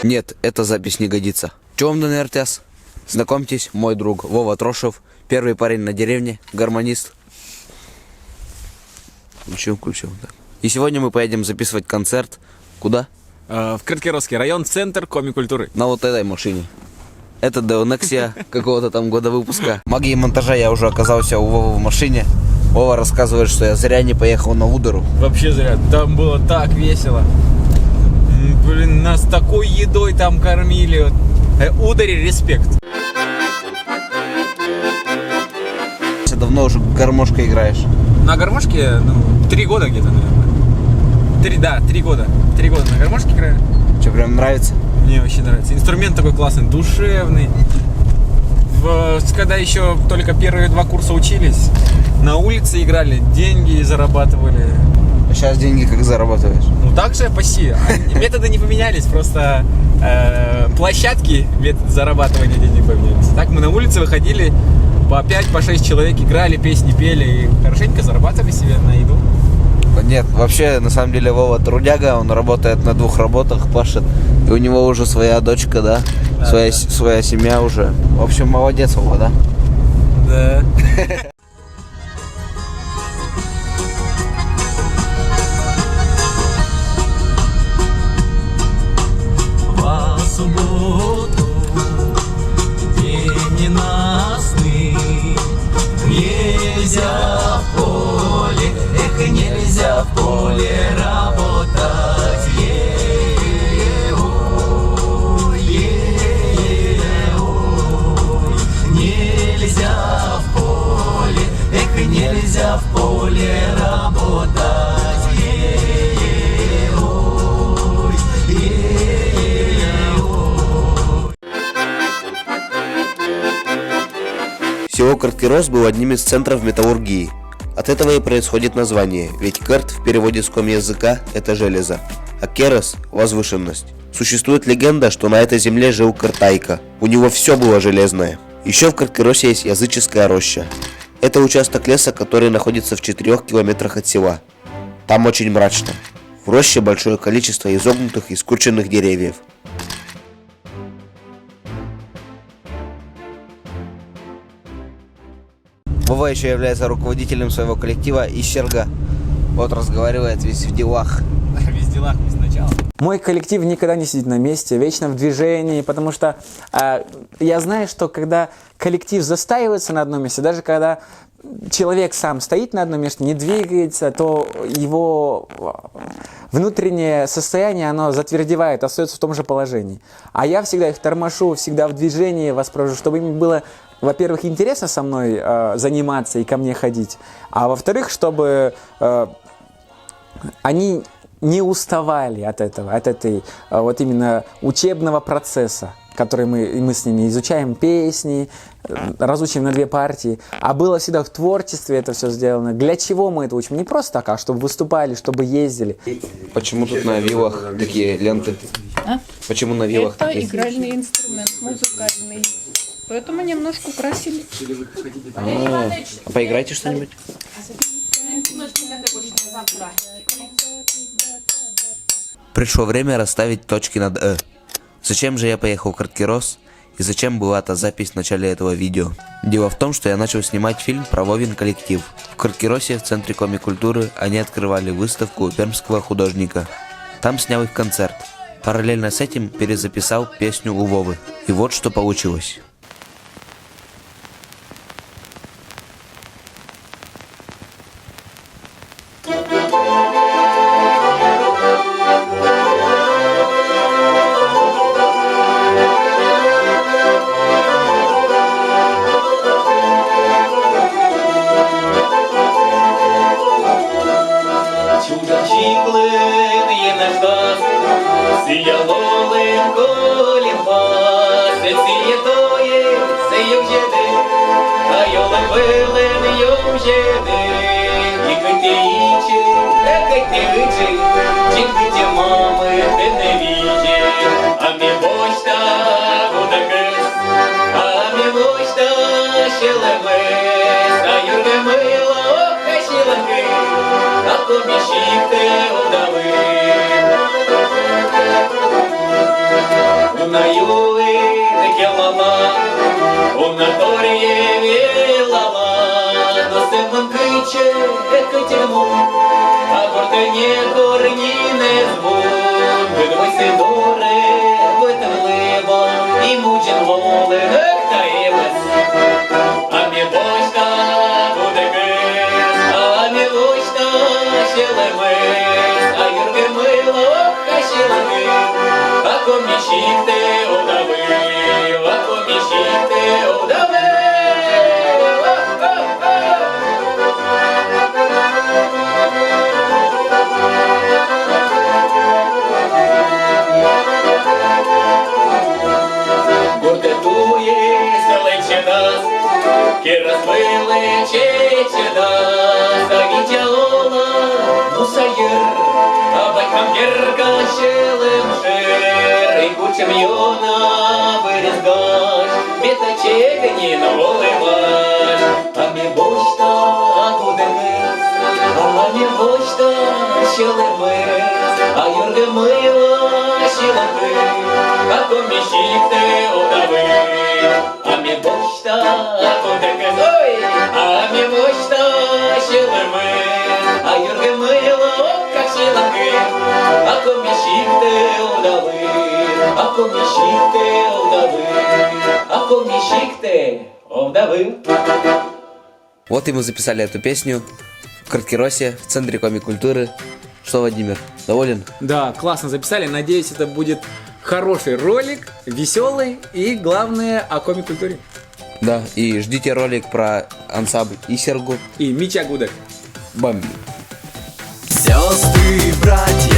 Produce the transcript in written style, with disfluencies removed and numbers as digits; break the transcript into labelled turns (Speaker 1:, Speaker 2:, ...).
Speaker 1: Нет, эта запись не годится. Чего вам на РТС? Знакомьтесь, мой друг Вова Трошев, первый парень на деревне, гармонист. Включил, да. И сегодня мы поедем записывать концерт. Куда?
Speaker 2: В Краткировский район, центр Коми-культуры.
Speaker 1: На вот этой машине. Это Деонексия какого-то там года выпуска. Магии монтажа я уже оказался у Вовы в машине. Вова рассказывает, что я зря не поехал на Удеру.
Speaker 2: Вообще зря, там было так весело. Блин, нас такой едой там кормили. Удари, респект.
Speaker 1: Ты давно уже гармошкой играешь?
Speaker 2: На гармошке, 3 года где-то, наверное. 3 года. 3 года на гармошке играю.
Speaker 1: Что, прям нравится?
Speaker 2: Мне вообще нравится. Инструмент такой классный, душевный. Когда еще только первые 2 курса учились, на улице играли, деньги зарабатывали.
Speaker 1: А сейчас деньги как зарабатываешь?
Speaker 2: Так же почти. Методы не поменялись, просто площадки, метод зарабатывания денег поменялись. Так мы на улице выходили, по 5-6 человек играли, песни пели и хорошенько зарабатывали себе на еду.
Speaker 1: Нет, вообще, на самом деле, Вова трудяга, он работает на 2 работах, пашет, и у него уже своя дочка, да? Своя семья уже. В общем, молодец, Вова, да?
Speaker 2: Да.
Speaker 3: В субботу день ненастный, нельзя в поле, нельзя в поле работать. Ой, нельзя в поле, нельзя в поле работать.
Speaker 1: Село Краткирос был одним из центров металлургии. От этого и происходит название, ведь керт в переводе с коми-языка – это железо, а керос – возвышенность. Существует легенда, что на этой земле жил Картайка, у него все было железное. Еще в Краткиросе есть языческая роща. Это участок леса, который находится в 4 километрах от села. Там очень мрачно. В роще большое количество изогнутых и скрученных деревьев. Вова еще является руководителем своего коллектива Ищерга. Вот разговаривает весь в делах.
Speaker 2: Весь в делах, не сначала.
Speaker 4: Мой коллектив никогда не сидит на месте, вечно в движении, потому что я знаю, что когда коллектив застаивается на одном месте, даже когда человек сам стоит на одном месте, не двигается, то его внутреннее состояние, оно затвердевает, остается в том же положении. А я всегда их тормошу, всегда в движении воспроизвожу, чтобы им было, во-первых, интересно со мной заниматься и ко мне ходить, а во-вторых, чтобы они не уставали от этого, от этой вот именно учебного процесса, который мы с ними изучаем песни, разучим на 2 партии, а было всегда в творчестве это все сделано. Для чего мы это учим? Не просто так, а чтобы выступали, чтобы ездили.
Speaker 1: Почему тут на вилах такие ленты? Почему на вилах
Speaker 5: Это
Speaker 1: такие?
Speaker 5: игральный инструмент, музыкальный. Поэтому немножко украсили.
Speaker 1: А поиграйте что-нибудь? Пришло время расставить точки над «э». Зачем же я поехал в Краткирос и зачем была та запись в начале этого видео? Дело в том, что я начал снимать фильм про Вовин коллектив. В Краткиросе, в центре Коми-культуры, они открывали выставку у пермского художника. Там снял их концерт. Параллельно с этим перезаписал песню у Вовы. И вот что получилось.
Speaker 3: Коміші те удали. не корні не звон, видвой сидори, витемливо, і мучен воли, нехтаємось. А мі бочка буде гис, а мі бочка ще лемис, а юрги мило, хащі лаки, а комішік ти удавив, а комішік ти удавив. Кирас величече нас, а вітяола мусаєр, а батькам гірка щелем шир, і кучем йона вирізгаш, вітачек ні наволиваш, а мі бочта буде мис, а мі бочта щелемис, а юрги мила щелаки, а комішік ти удавив, а мі бочта буде гис, ой, а мі бочта щелемис, а юрги мила, как щелаки, а комішік ти удавив, а комішік ти удавив, а комішік ти удавив.
Speaker 1: Вот и мы записали эту песню в Картkiroсе, в Центре Коми-культуры. Что, Владимир, доволен?
Speaker 4: Да, классно записали. Надеюсь, это будет хороший ролик, веселый и, главное, о коми-культуре.
Speaker 1: Да, и ждите ролик про ансамбль Исергу.
Speaker 4: И Митя Гудок.
Speaker 1: Бомби.
Speaker 3: Сестры, братья,